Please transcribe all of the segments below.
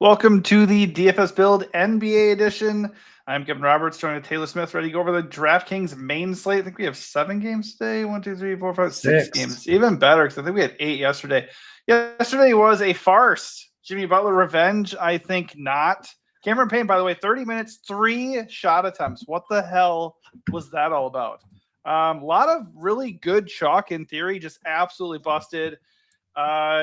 Welcome to the DFS Build NBA edition. I'm Kevin Roberts, joined with Taylor Smith, ready to go over the DraftKings main slate. I think we have 7 games today. 1, 2, 3, 4, 5, 6 games. Even better, because I think we had 8 yesterday. Yesterday was a farce. Jimmy Butler revenge? I think not. Cameron Payne, by the way, 30 minutes, 3 shot attempts. What the hell was that all about? A lot of really good chalk in theory, just absolutely busted.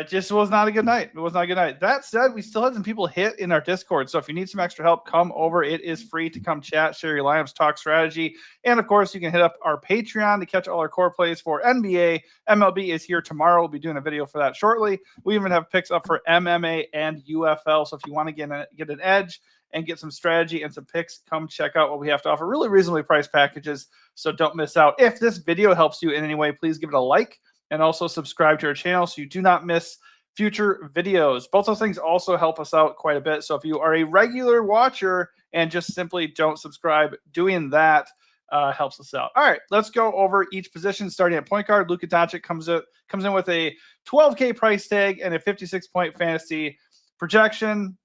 Just was not a good night. It was not a good night. That said, we still had some people hit in our Discord. So if you need some extra help, come over. It is free to come chat, share your lineups, talk strategy. And of course, you can hit up our Patreon to catch all our core plays for NBA. MLB is here tomorrow. We'll be doing a video for that shortly. We even have picks up for MMA and UFL. So if you want to get an edge and get some strategy and some picks, come check out what we have to offer. Really reasonably priced packages. So don't miss out. If this video helps you in any way, please give it a like. And also subscribe to our channel so you do not miss future videos. Both those things also help us out quite a bit. So if you are a regular watcher and just simply don't subscribe, doing that helps us out. All right, let's go over each position. Starting at point guard, Luka Doncic comes in with a $12K price tag and a 56-point fantasy projection.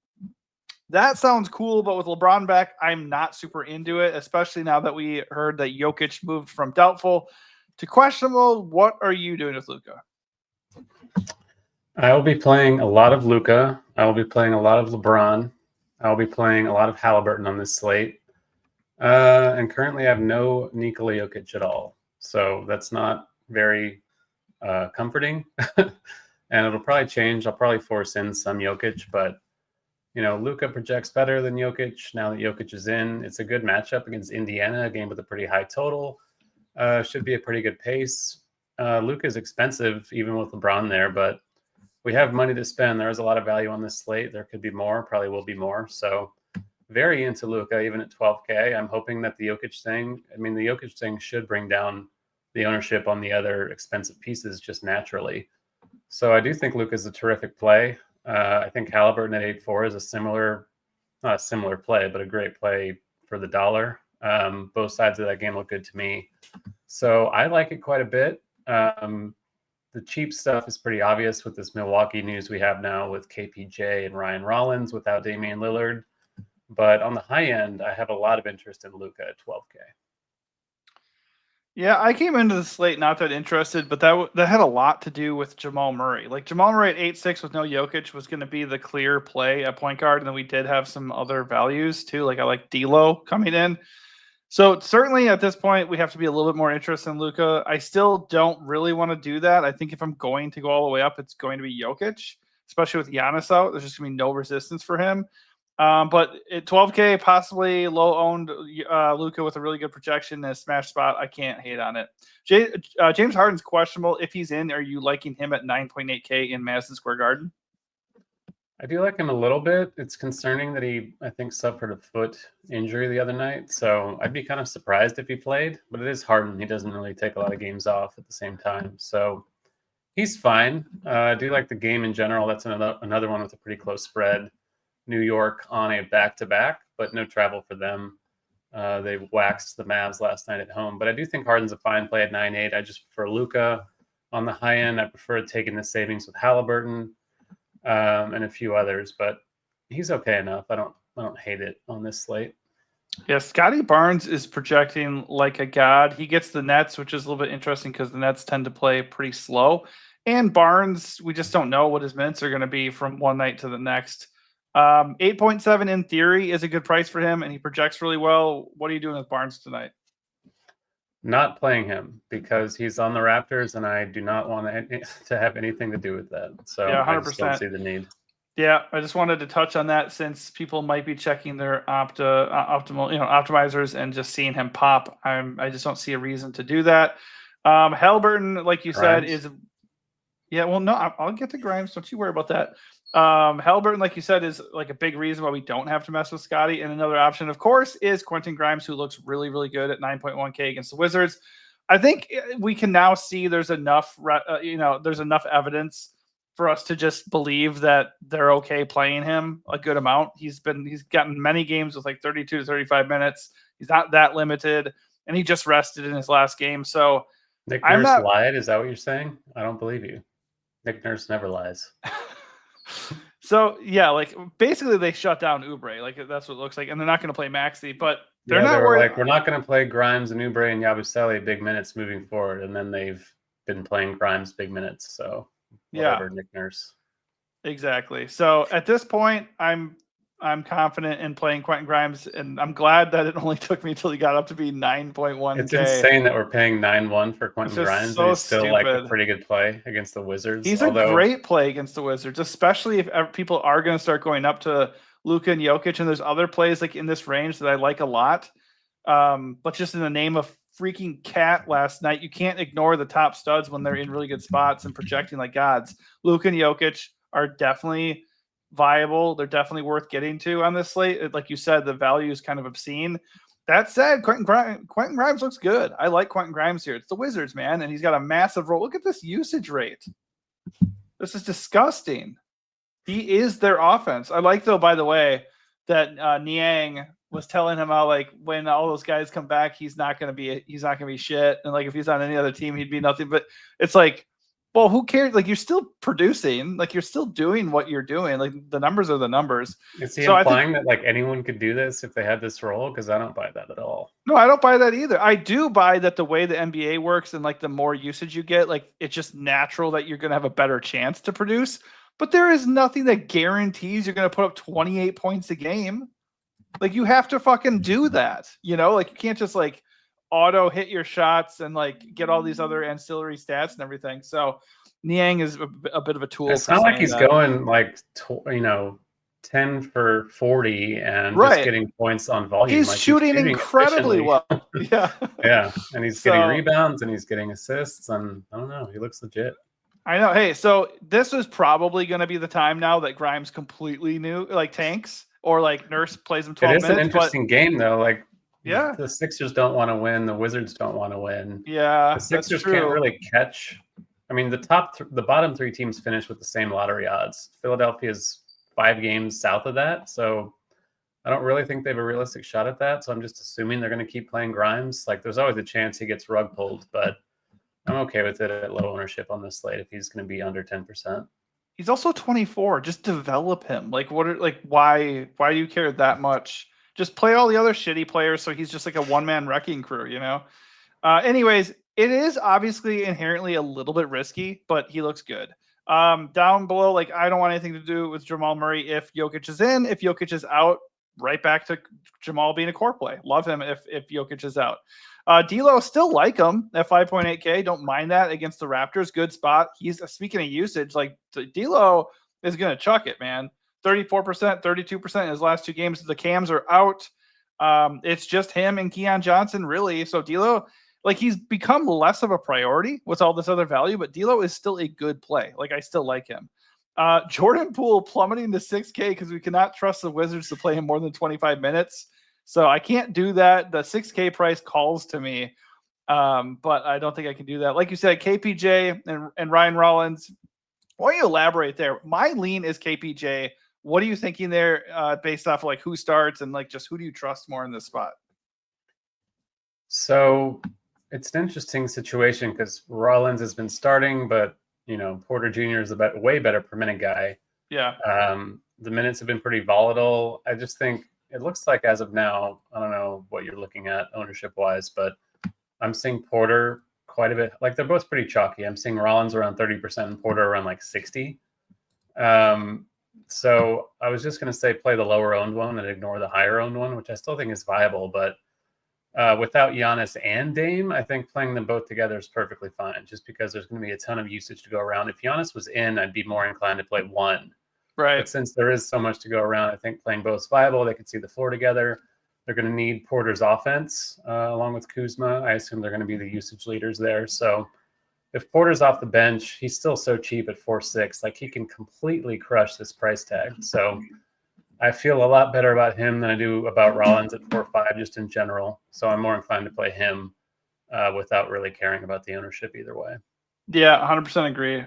That sounds cool, but with LeBron back, I'm not super into it, especially now that we heard that Jokic moved from doubtful to questionable. What are you doing with Luka? I will be playing a lot of Luka. I will be playing a lot of LeBron. I will be playing a lot of Halliburton on this slate. And currently I have no Nikola Jokic at all. So that's not very comforting. And it'll probably change. I'll probably force in some Jokic, but Luka projects better than Jokic now that Jokic is in. It's a good matchup against Indiana, a game with a pretty high total. Should be a pretty good pace. Luka is expensive, even with LeBron there, but we have money to spend. There is a lot of value on this slate. There could be more, probably will be more. So very into Luka, even at 12K. I'm hoping that the Jokic thing should bring down the ownership on the other expensive pieces just naturally. So I do think Luka is a terrific play. I think Halliburton at 8.4 is not a similar play, but a great play for the dollar. Both sides of that game look good to me. So I like it quite a bit. The cheap stuff is pretty obvious with this Milwaukee news we have now with KPJ and Ryan Rollins without Damian Lillard. But on the high end, I have a lot of interest in Luka at 12K. Yeah, I came into the slate not that interested, but that had a lot to do with Jamal Murray. Like Jamal Murray at 8.6 with no Jokic was going to be the clear play at point guard, and then we did have some other values too. Like I like D'Lo coming in. So certainly at this point, we have to be a little bit more interested in Luka. I still don't really want to do that. I think if I'm going to go all the way up, it's going to be Jokic, especially with Giannis out. There's just going to be no resistance for him. But at 12K, possibly low-owned Luka with a really good projection and a smash spot, I can't hate on it. James Harden's questionable. If he's in, are you liking him at 9.8K in Madison Square Garden? I do like him a little bit. It's concerning that I think, suffered a foot injury the other night. So I'd be kind of surprised if he played, but it is Harden. He doesn't really take a lot of games off at the same time. So he's fine. I do like the game in general. That's another one with a pretty close spread. New York on a back-to-back, but no travel for them. They waxed the Mavs last night at home. But I do think Harden's a fine play at 9.8. I just prefer Luka on the high end. I prefer taking the savings with Halliburton. And a few others, but he's okay enough. I don't hate it on this slate. Yeah, Scotty Barnes is projecting like a god. He gets the Nets, which is a little bit interesting because the Nets tend to play pretty slow. And Barnes, we just don't know what his minutes are going to be from one night to the next. 8.7 in theory is a good price for him, and he projects really well. What are you doing with Barnes tonight? Not playing him because he's on the Raptors, and I do not want to have anything to do with that. So yeah, 100%. I just don't see the need. Yeah, I just wanted to touch on that since people might be checking their optimizers and just seeing him pop. I just don't see a reason to do that. Halliburton, like you said, is I'll get to Grimes. Don't you worry about that. Halliburton, like you said, is like a big reason why we don't have to mess with Scotty. And another option, of course, is Quentin Grimes, who looks really, really good at 9.1K against the Wizards. I think we can now see there's enough evidence for us to just believe that they're okay playing him a good amount. He's gotten many games with like 32 to 35 minutes. He's not that limited, and he just rested in his last game. So Nick Nurse lied. Is that what you're saying? I don't believe you. Nick Nurse never lies. So yeah, like basically they shut down Oubre. Like that's what it looks like, and they're not going to play Maxey, but they're Yeah, not they were worried. like, we're not going to play Grimes and Oubre and Yabusele big minutes moving forward, and then they've been playing Grimes big minutes. So whatever, Nick Nurse. Exactly. So at this point, I'm confident in playing Quentin Grimes, and I'm glad that it only took me till he got up to be 9.1K. It's insane that we're paying 9-1 for Quentin Grimes, so and he's still stupid. like a pretty good play against the Wizards. He's a great play against the Wizards, especially if people are going to start going up to Luka and Jokic, and there's other plays like in this range that I like a lot. But just in the name of freaking cat last night, you can't ignore the top studs when they're in really good spots and projecting like gods. Luka and Jokic are definitely viable. They're definitely worth getting to on this slate. Like you said, the value is kind of obscene. That said, Quentin Grimes looks good. I like Quentin Grimes here. It's the Wizards, man, and he's got a massive role. Look at this usage rate. This is disgusting. He is their offense. I like, though, by the way, that Niang was telling him how, like, when all those guys come back, he's not gonna be shit. And like if he's on any other team, he'd be nothing. But it's like, well, who cares? Like, you're still producing, like you're still doing what you're doing. Like, the numbers are the numbers. Is he implying that like anyone could do this if they had this role? Because I don't buy that at all. No, I don't buy that either. I do buy that the way the NBA works and like the more usage you get, like it's just natural that you're gonna have a better chance to produce. But there is nothing that guarantees you're gonna put up 28 points a game. Like, you have to fucking do that, you know? Like, you can't just like auto hit your shots and like get all these other ancillary stats and everything. So Niang is a bit of a tool. It's not like he's going like 10 for 40 and just getting points on volume. He's like, shooting incredibly well. Yeah. Yeah. And he's getting rebounds and he's getting assists, and I don't know, he looks legit. I know. Hey, so this is probably going to be the time now that Grimes completely tanks, or like Nurse plays him 12 minutes. It is an interesting game, though. Like, yeah, the Sixers don't want to win. The Wizards don't want to win. Yeah, the Sixers can't really catch. I mean, the bottom three teams finish with the same lottery odds. Philadelphia is 5 games south of that, so I don't really think they have a realistic shot at that. So I'm just assuming they're going to keep playing Grimes. Like, there's always a chance he gets rug pulled, but I'm okay with it at low ownership on this slate if he's going to be under 10%. He's also 24. Just develop him. Like, why do you care that much? Just play all the other shitty players so he's just like a one-man wrecking crew, you know? Anyways, it is obviously inherently a little bit risky, but he looks good. Down below, like, I don't want anything to do with Jamal Murray if Jokic is in. If Jokic is out, right back to Jamal being a core play. Love him if Jokic is out. D'Lo, still like him at 5.8K. Don't mind that against the Raptors. Good spot. He's speaking of usage, like D'Lo is going to chuck it, man. 34%, 32% in his last 2 games. The cams are out. It's just him and Keon Johnson, really. So D'Lo, like, he's become less of a priority with all this other value, but D'Lo is still a good play. Like, I still like him. Jordan Poole plummeting to 6K because we cannot trust the Wizards to play him more than 25 minutes. So I can't do that. The 6K price calls to me, but I don't think I can do that. Like you said, KPJ and Ryan Rollins. Why don't you elaborate there? My lean is KPJ. What are you thinking there, based off of like who starts and like just who do you trust more in this spot? So it's an interesting situation because Rollins has been starting, but Porter Jr. is a way better per minute guy. Yeah. The minutes have been pretty volatile. I just think it looks like as of now, I don't know what you're looking at ownership wise, but I'm seeing Porter quite a bit. Like, they're both pretty chalky. I'm seeing Rollins around 30% and Porter around like 60. So I was just going to say play the lower owned one and ignore the higher owned one, which I still think is viable. But without Giannis and Dame, I think playing them both together is perfectly fine, just because there's going to be a ton of usage to go around. If Giannis was in, I'd be more inclined to play one. Right. But since there is so much to go around, I think playing both is viable. They can see the floor together. They're going to need Porter's offense along with Kuzma. I assume they're going to be the usage leaders there. So if Porter's off the bench, he's still so cheap at 4.6. Like, he can completely crush this price tag. So I feel a lot better about him than I do about Rollins at 4.5 just in general. So I'm more inclined to play him without really caring about the ownership either way. Yeah, 100% agree.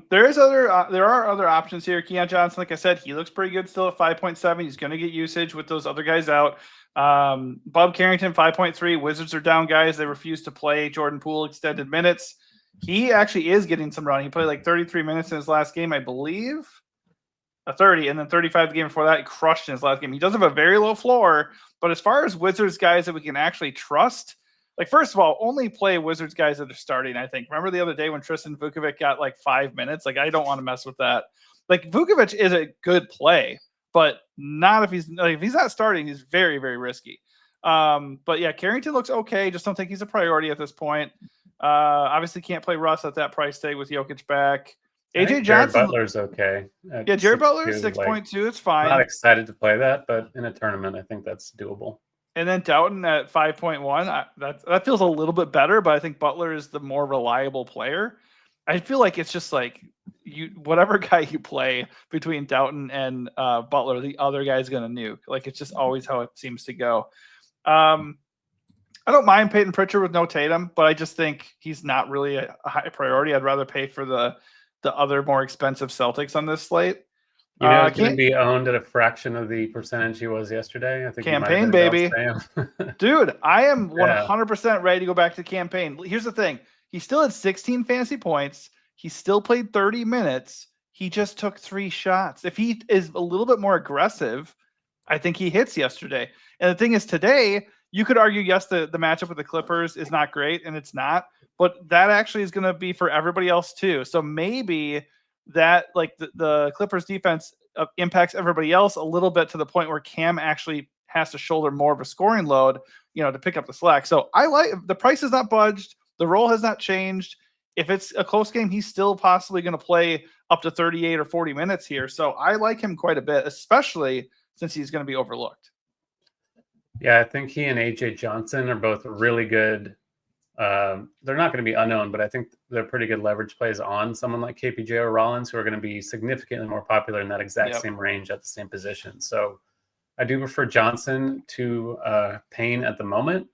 There are other options here. Keon Johnson, like I said, he looks pretty good still at 5.7. He's going to get usage with those other guys out. Bob Carrington, 5.3. Wizards are down guys. They refuse to play Jordan Poole extended minutes. He actually is getting some run. He played like 33 minutes in his last game, I believe. a 30, and then 35 the game before that. He crushed in his last game. He does have a very low floor, but as far as Wizards guys that we can actually trust, like, first of all, only play Wizards guys that are starting, I think. Remember the other day when Tristan Vukovic got like 5 minutes? Like, I don't want to mess with that. Like, Vukovic is a good play, but not if he's not starting, he's very, very risky. But yeah, Carrington looks okay. Just don't think he's a priority at this point. Obviously can't play Russ at that price tag with Jokic back. AJ Jared Johnson. Butler's okay. Yeah, Jared Butler, 6.2, 6.2. It's fine. Not excited to play that, but in a tournament, I think that's doable. And then Doughton at 5.1. That feels a little bit better, but I think Butler is the more reliable player. I feel like it's just like whatever guy you play between Doughton and Butler, the other guy's going to nuke. Like, it's just always how it seems to go. I don't mind Peyton Pritchard with no Tatum, but I just think he's not really a high priority. I'd rather pay for the other more expensive Celtics on this slate. You know, he's going to be owned at a fraction of the percentage he was yesterday. I think campaign, baby. Dude, I am 100% ready to go back to campaign. Here's the thing. He still had 16 fantasy points. He still played 30 minutes. He just took 3 shots. If he is a little bit more aggressive, I think he hits yesterday. And the thing is, today, you could argue, yes, the matchup with the Clippers is not great, and it's not. But that actually is going to be for everybody else, too. So maybe that, like, the Clippers defense impacts everybody else a little bit to the point where Cam actually has to shoulder more of a scoring load, to pick up the slack. So I like the price has not budged. The role has not changed. If it's a close game, he's still possibly going to play up to 38 or 40 minutes here. So I like him quite a bit, especially since he's going to be overlooked. Yeah, I think he and AJ Johnson are both really good. They're not going to be unknown, but I think they're pretty good leverage plays on someone like KPJ or Rollins, who are going to be significantly more popular in that exact same range at the same position. So I do prefer Johnson to Payne at the moment,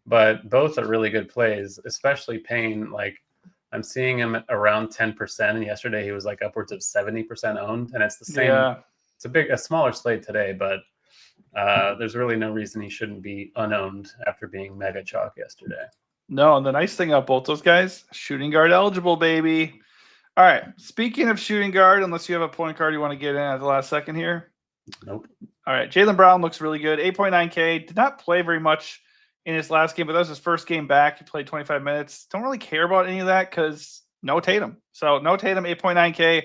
but both are really good plays, especially Payne. Like, I'm seeing him at around 10%, and yesterday he was like upwards of 70% owned, and it's the same. Yeah. It's a smaller slate today, but there's really no reason he shouldn't be unowned after being mega chalk yesterday. No, and the nice thing about both those guys, shooting guard eligible, baby. All right. Speaking of shooting guard, unless you have a point guard you want to get in at the last second here. Nope. All right. Jaylen Brown looks really good. 8.9K. Did not play very much in his last game, but that was his first game back. He played 25 minutes. Don't really care about any of that because no Tatum. So no Tatum, 8.9K.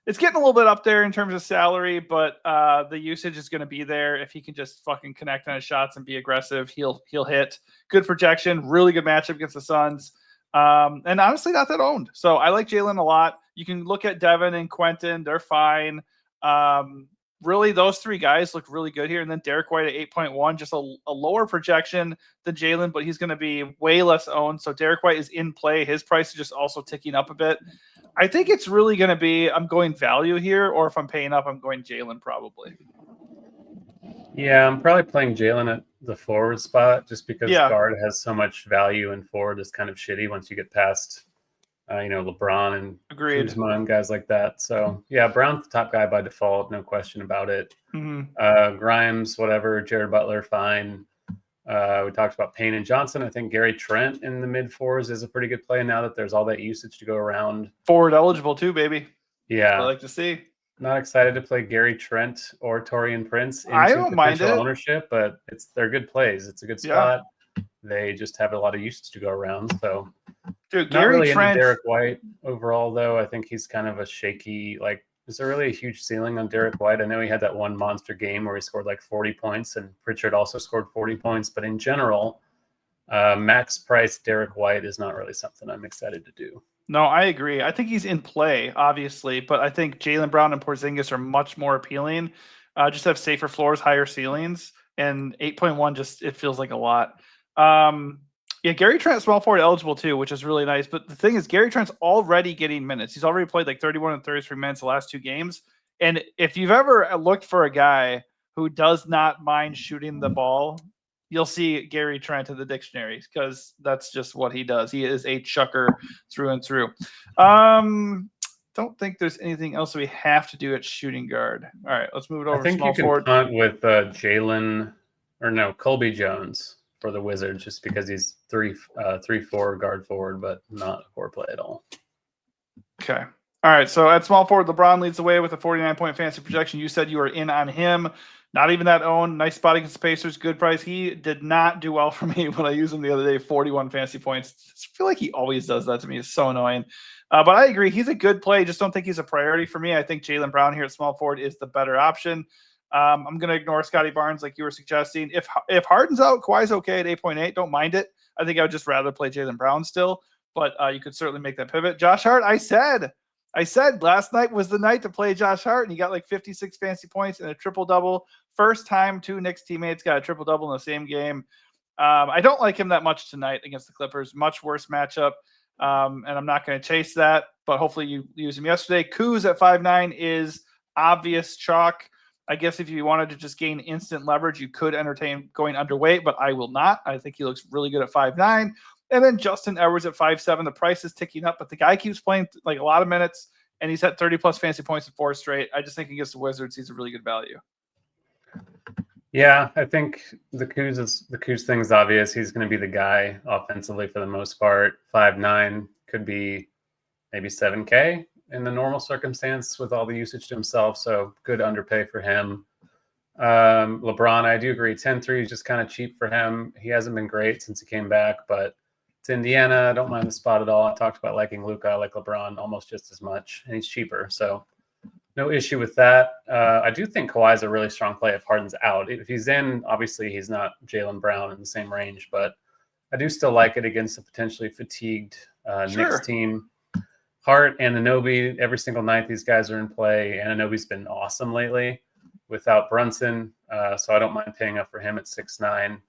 It's getting a little bit up there in terms of salary, but the usage is going to be there. If he can just fucking connect on his shots and be aggressive, he'll hit. Good projection, really good matchup against the Suns, and honestly not that owned. So I like Jaylen a lot. You can look at Devin and Quentin; they're fine. Really, those 3 guys look really good here. And then Derek White at 8.1, just a lower projection than Jaylen, but he's going to be way less owned. So Derek White is in play. His price is just also ticking up a bit. I think it's really going to be I'm going value here, or if I'm paying up, I'm going Jaylen probably. Yeah, I'm probably playing Jaylen at the forward spot just because guard has so much value and forward is kind of shitty once you get past, LeBron and Kuzma and guys like that. So, yeah, Brown's the top guy by default, no question about it. Mm-hmm. Grimes, whatever, Jared Butler, fine. We talked about Payne and Johnson. I think Gary Trent in the mid-4s is a pretty good play now that there's all that usage to go around. Forward eligible too, baby. Yeah. I like to see. Not excited to play Gary Trent or Taurean Prince into I don't mind it. Ownership, but they're good plays. It's a good spot. Yeah. They just have a lot of usage to go around. So, dude, not really into Derek White overall, though. I think he's kind of a shaky. Like, is there really a huge ceiling on Derek White? I know he had that one monster game where he scored like 40 points, and Pritchard also scored 40 points. But in general, max price Derek White is not really something I'm excited to do. No, I agree. I think he's in play, obviously, but I think Jaylen Brown and Porzingis are much more appealing. Just have safer floors, higher ceilings, and 8.1 it feels like a lot. Yeah, Gary Trent small forward eligible too, which is really nice. But the thing is, Gary Trent's already getting minutes. He's already played like 31 and 33 minutes the last 2 games. And if you've ever looked for a guy who does not mind shooting the ball, you'll see Gary Trent in the dictionary because that's just what he does. He is a chucker through and through. Don't think there's anything else we have to do at shooting guard. All right, let's move it over. I think small you can forward. punt with Colby Jones for the Wizards just because he's 3-4 guard forward, but not a core play at all. Okay. All right, so at small forward, LeBron leads the way with a 49-point fantasy projection. You said you were in on him. Not even that own. Nice spot against the Pacers. Good price. He did not do well for me when I used him the other day. 41 fantasy points. I feel like he always does that to me. It's so annoying. But I agree. He's a good play. Just don't think he's a priority for me. I think Jaylen Brown here at small forward is the better option. I'm going to ignore Scotty Barnes like you were suggesting. If Harden's out, Kawhi's okay at 8.8. Don't mind it. I think I would just rather play Jaylen Brown still. But you could certainly make that pivot. Josh Hart, I said last night was the night to play Josh Hart, and he got like 56 fantasy points and a triple-double. First time two Knicks teammates got a triple-double in the same game. I don't like him that much tonight against the Clippers. Much worse matchup, and I'm not going to chase that, but hopefully you used him yesterday. Kuz at 5'9" is obvious chalk. I guess if you wanted to just gain instant leverage, you could entertain going underweight, but I will not. I think he looks really good at 5'9". And then Justin Edwards at 5'7". The price is ticking up, but the guy keeps playing like a lot of minutes, and he's had 30-plus fantasy points in 4 straight. I just think against the Wizards, he's a really good value. Yeah, I think the Kuz thing is obvious. He's going to be the guy offensively for the most part. 5'9", could be maybe 7K in the normal circumstance with all the usage to himself. So good underpay for him. LeBron, I do agree. 10-3 is just kind of cheap for him. He hasn't been great since he came back, but it's Indiana. I don't mind the spot at all. I talked about liking Luka. I like LeBron almost just as much, and he's cheaper. So no issue with that. I do think Kawhi is a really strong play if Harden's out. If he's in, obviously he's not Jaylen Brown in the same range, but I do still like it against a potentially fatigued Knicks team. Hart and Anunoby, every single night these guys are in play. Anunoby's been awesome lately without Brunson, so I don't mind paying up for him at 6'9".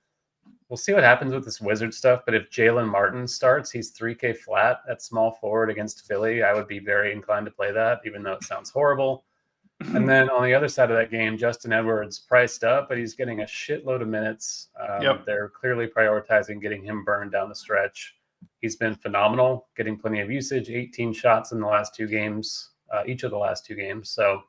We'll see what happens with this Wizard stuff, but if Jalen Martin starts, he's 3K flat at small forward against Philly. I would be very inclined to play that, even though it sounds horrible. And then on the other side of that game, Justin Edwards priced up, but he's getting a shitload of minutes. They're clearly prioritizing getting him burned down the stretch. He's been phenomenal, getting plenty of usage, 18 shots in the last 2 games, each of the last 2 games. So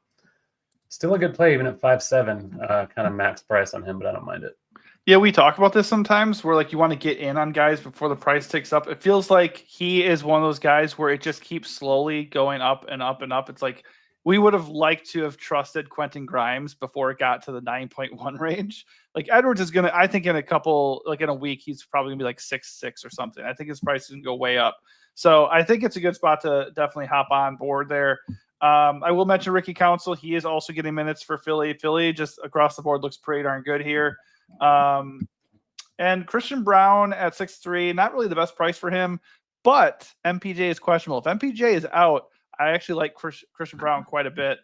still a good play, even at 5'7", kind of max price on him, but I don't mind it. Yeah, we talk about this sometimes where like you want to get in on guys before the price ticks up. It feels like he is one of those guys where it just keeps slowly going up and up and up. It's like we would have liked to have trusted Quentin Grimes before it got to the 9.1 range. Like Edwards is going to, I think in a week, he's probably going to be like 6.6 or something. I think his price is going to go way up. So I think it's a good spot to definitely hop on board there. I will mention Ricky Council. He is also getting minutes for Philly. Philly just across the board looks pretty darn good here. And Christian Brown at 6'3", not really the best price for him, but MPJ is questionable. If MPJ is out, I actually like Christian Brown quite a bit,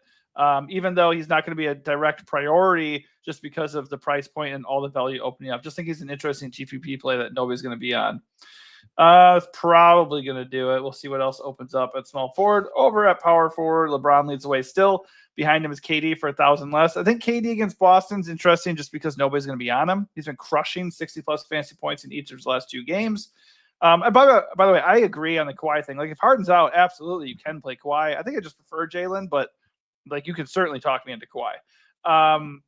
even though he's not going to be a direct priority just because of the price point and all the value opening up. Just think he's an interesting GPP play that nobody's going to be on. It's probably going to do it. We'll see what else opens up at small forward. Over at power forward, LeBron leads the way still. Behind him is KD for 1,000 less. I think KD against Boston's interesting just because nobody's going to be on him. He's been crushing 60-plus fantasy points in each of his last 2 games. And by the way, I agree on the Kawhi thing. Like if Harden's out, absolutely you can play Kawhi. I think I just prefer Jalen, but like you could certainly talk me into Kawhi.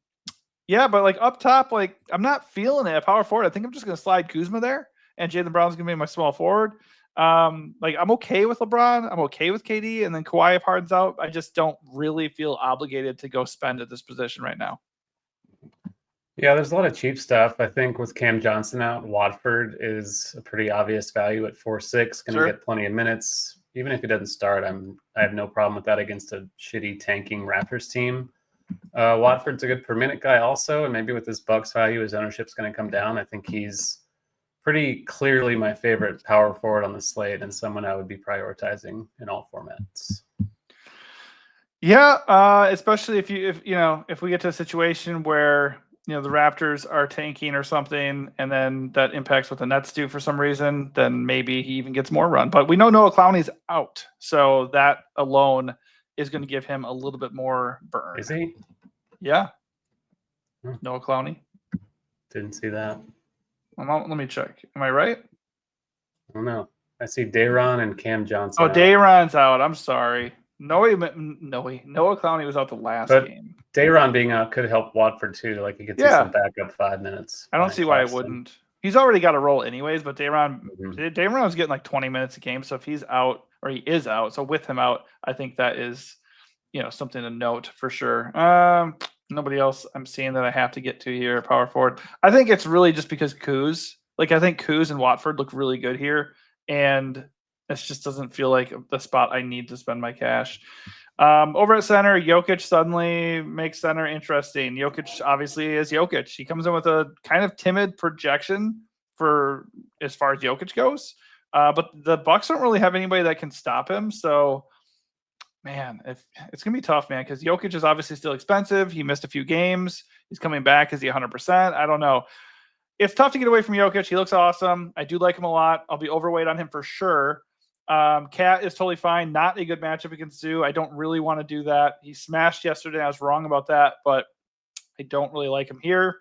Yeah, but like up top, like I'm not feeling it at power forward. I think I'm just going to slide Kuzma there, and Jaylen Brown's going to be my small forward. Like I'm okay with LeBron. I'm okay with KD, and then Kawhi if Harden's out. I just don't really feel obligated to go spend at this position right now. Yeah, there's a lot of cheap stuff. I think with Cam Johnson out, Watford is a pretty obvious value at 4.6. Going to get plenty of minutes. Even if he doesn't start, I have no problem with that against a shitty tanking Raptors team. Watford's a good per minute guy also, and maybe with this Bucks value, his ownership's going to come down. I think he's pretty clearly my favorite power forward on the slate and someone I would be prioritizing in all formats. Yeah, especially if we get to a situation where the Raptors are tanking or something, and then that impacts what the Nets do for some reason, then maybe he even gets more run. But we know Noah Clowney's out, so that alone is going to give him a little bit more burn. Is he? Yeah. Noah Clowney. Didn't see that. Let me check. Am I right? I don't know. I see Day'Ron and Cam Johnson. Oh, Day'Ron's out. I'm sorry. Noah Clowney was out the last game. Day'Ron being out could help Watford too. Like he gets some backup 5 minutes. I don't see why it wouldn't. He's already got a role anyways, but Day'Ron was getting like 20 minutes a game. So if he's out, or he is out. So with him out, I think that is, something to note for sure. Nobody else I'm seeing that I have to get to here. Power forward. I think it's really just because Kuz. Like I think Kuz and Watford look really good here, and this just doesn't feel like the spot I need to spend my cash. Over at center, Jokic suddenly makes center interesting. Jokic obviously is Jokic. He comes in with a kind of timid projection for as far as Jokic goes, but the Bucks don't really have anybody that can stop him. So, man, it's gonna be tough, man, because Jokic is obviously still expensive. He missed a few games. He's coming back. Is he 100%? I don't know. It's tough to get away from Jokic. He looks awesome. I do like him a lot. I'll be overweight on him for sure. Cat is totally fine. Not a good matchup against Zoo. I don't really want to do that. He smashed yesterday. I was wrong about that, but I don't really like him here.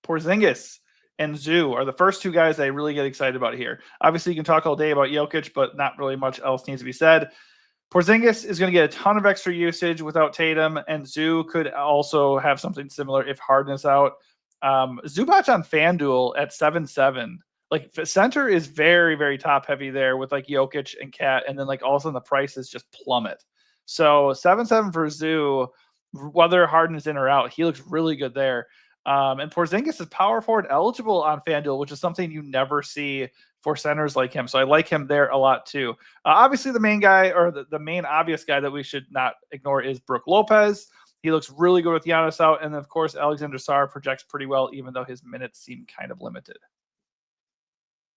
Porzingis and Zoo are the first two guys I really get excited about here. Obviously, you can talk all day about Jokic, but not really much else needs to be said. Porzingis is going to get a ton of extra usage without Tatum, and Zoo could also have something similar if Harden is out. Zubac on FanDuel at 7-7. Like center is very, very top heavy there with like Jokic and Cat, and then like all of a sudden the prices just plummet. So 7-7 for Zoo, whether Harden is in or out, he looks really good there. And Porzingis is power forward eligible on FanDuel, which is something you never see for centers like him. So I like him there a lot too. Obviously the main guy, or the main obvious guy that we should not ignore, is Brook Lopez. He looks really good with Giannis out. And then of course, Alexander Sarr projects pretty well, even though his minutes seem kind of limited.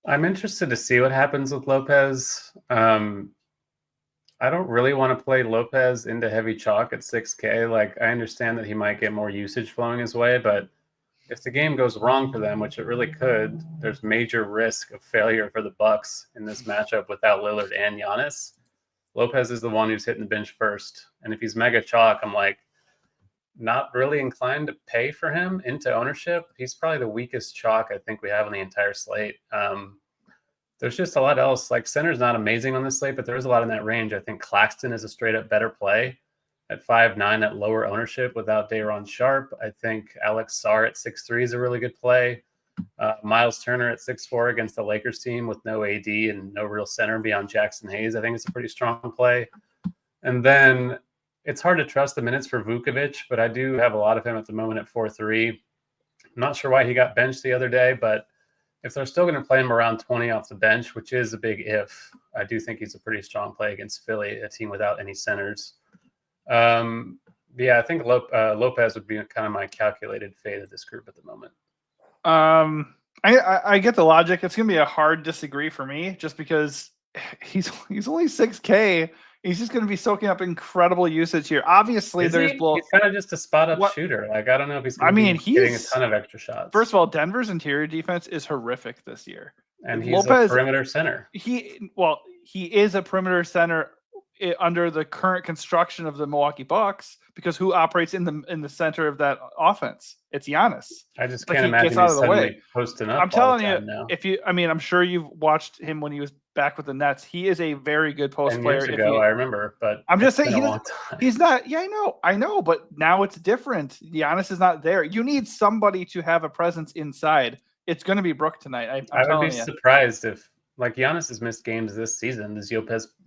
I'm interested to see what happens with Lopez. I don't really want to play Lopez into heavy chalk at 6K. Like, I understand that he might get more usage flowing his way, but if the game goes wrong for them, which it really could, there's major risk of failure for the Bucks in this matchup without Lillard and Giannis. Lopez is the one who's hitting the bench first. And if he's mega chalk, I'm like, not really inclined to pay for him into ownership. He's probably the weakest chalk I think we have on the entire slate. There's just a lot else. Like center's not amazing on this slate, but there is a lot in that range. I think Claxton is a straight up better play at 5'9" at lower ownership without Day'Ron Sharp. I think Alex Sarr at 6'3" is a really good play. Miles Turner at 6'4" against the Lakers team with no AD and no real center beyond Jackson Hayes, I think it's a pretty strong play. And then it's hard to trust the minutes for Vukovic, but I do have a lot of him at the moment at 4.3. I'm not sure why he got benched the other day, but if they're still going to play him around 20 off the bench, which is a big if, I do think he's a pretty strong play against Philly, a team without any centers. Yeah, I think Lopez would be kind of my calculated fade of this group at the moment. I get the logic. It's going to be a hard disagree for me just because he's only 6K. He's just going to be soaking up incredible usage here. Obviously, he's kind of just a spot-up shooter. Like, I don't know if he's going to be getting a ton of extra shots. First of all, Denver's interior defense is horrific this year. And he's a perimeter center. He is a perimeter center under the current construction of the Milwaukee Bucks, because who operates in the center of that offense? It's Giannis. I just can't imagine he's suddenly posting up. I'm telling you, now. I'm sure you've watched him when he was back with the Nets. He is a very good post player. Years ago, I remember, but I'm just saying he's not. Yeah, I know, but now it's different. Giannis is not there. You need somebody to have a presence inside. It's going to be Brook tonight. I would be surprised if, like, Giannis has missed games this season. Is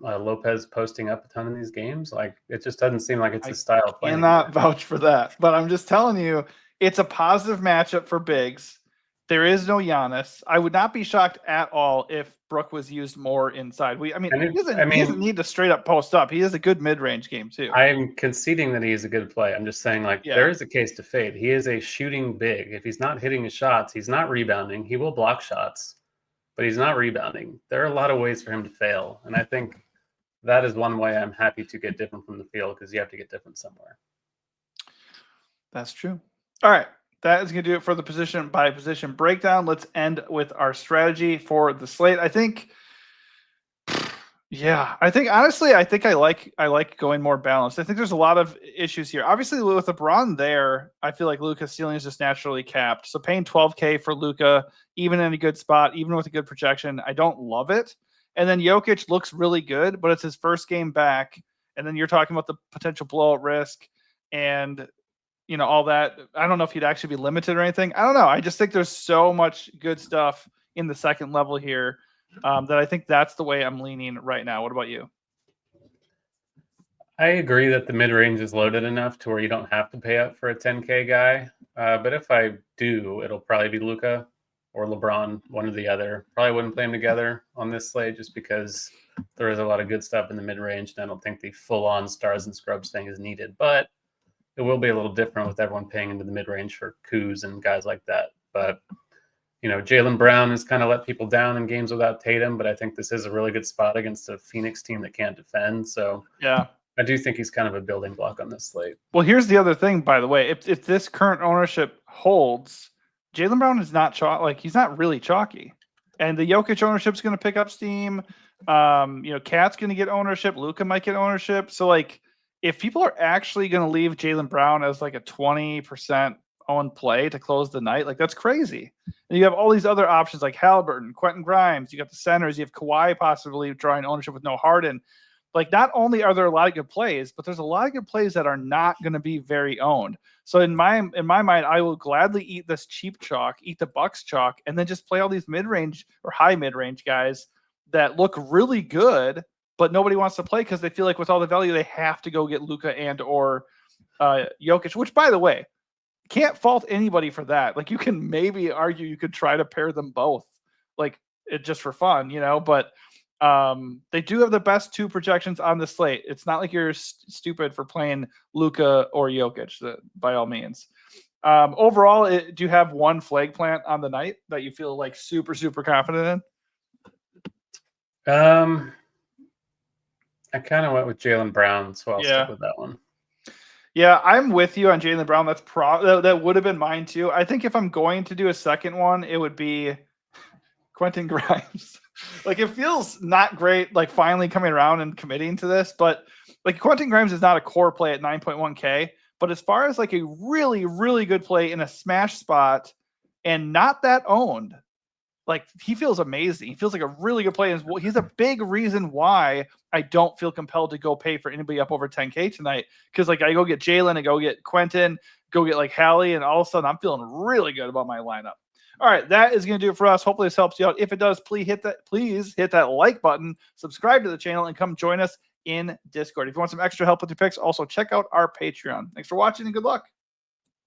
Lopez posting up a ton in these games? Like, it just doesn't seem like it's his style of play. I cannot vouch for that, but I'm just telling you, it's a positive matchup for bigs. There is no Giannis. I would not be shocked at all if Brook was used more inside. He doesn't need to straight up post up. He has a good mid-range game too. I'm conceding that he is a good play. I'm just saying, there is a case to fade. He is a shooting big. If he's not hitting his shots, he's not rebounding. He will block shots, but he's not rebounding. There are a lot of ways for him to fail. And I think that is one way I'm happy to get different from the field, because you have to get different somewhere. That's true. All right. That is going to do it for the position by position breakdown. Let's end with our strategy for the slate. I think I like going more balanced. I think there's a lot of issues here. Obviously, with LeBron there, I feel like Luka's ceiling is just naturally capped. So paying $12K for Luka, even in a good spot, even with a good projection, I don't love it. And then Jokic looks really good, but it's his first game back. And then you're talking about the potential blowout risk and all that. I don't know if he'd actually be limited or anything. I don't know. I just think there's so much good stuff in the second level here. that I think that's the way I'm leaning right now. What about you? I agree that the mid range is loaded enough to where you don't have to pay up for a 10K guy. But if I do, it'll probably be Luka or LeBron, one or the other. Probably wouldn't play them together on this slate just because there is a lot of good stuff in the mid range, and I don't think the full on stars and scrubs thing is needed. But it will be a little different with everyone paying into the mid range for Kuz and guys like that. But Jaylen Brown has kind of let people down in games without Tatum, but I think this is a really good spot against a Phoenix team that can't defend. So yeah, I do think he's kind of a building block on this slate. Well, here's the other thing, by the way. If this current ownership holds, Jaylen Brown is not he's not really chalky. And the Jokic ownership is going to pick up steam. Cat's going to get ownership. Luka might get ownership. So, if people are actually going to leave Jaylen Brown as a 20% own play to close the night, that's crazy. And you have all these other options like Halliburton, Quentin Grimes. You got the centers. You have Kawhi possibly drawing ownership with no Harden. Not only are there a lot of good plays, but there's a lot of good plays that are not going to be very owned. So in my mind, I will gladly eat this cheap chalk, eat the Bucks chalk, and then just play all these mid-range or high mid-range guys that look really good, but nobody wants to play because they feel like with all the value, they have to go get Luka and or Jokic, which, by the way, can't fault anybody for that. You can maybe argue you could try to pair them both, it just for fun, but they do have the best two projections on the slate. It's not like you're stupid for playing Luka or Jokic, by all means. Overall, do you have one flag plant on the night that you feel super, super confident in? I kind of went with Jaylen Brown, so I'll stick with that one. Yeah, I'm with you on Jaylen Brown. That would have been mine too. I think if I'm going to do a second one, it would be Quentin Grimes. It feels not great, finally coming around and committing to this, but Quentin Grimes is not a core play at 9.1K, but as far as a really, really good play in a smash spot and not that owned, he feels amazing. He feels like a really good play. And he's a big reason why I don't feel compelled to go pay for anybody up over 10K tonight. Because I go get Jaylen, I go get Quentin, go get Hallie, and all of a sudden I'm feeling really good about my lineup. All right, that is going to do it for us. Hopefully this helps you out. If it does, please hit that like button, subscribe to the channel, and come join us in Discord. If you want some extra help with your picks, also check out our Patreon. Thanks for watching and good luck.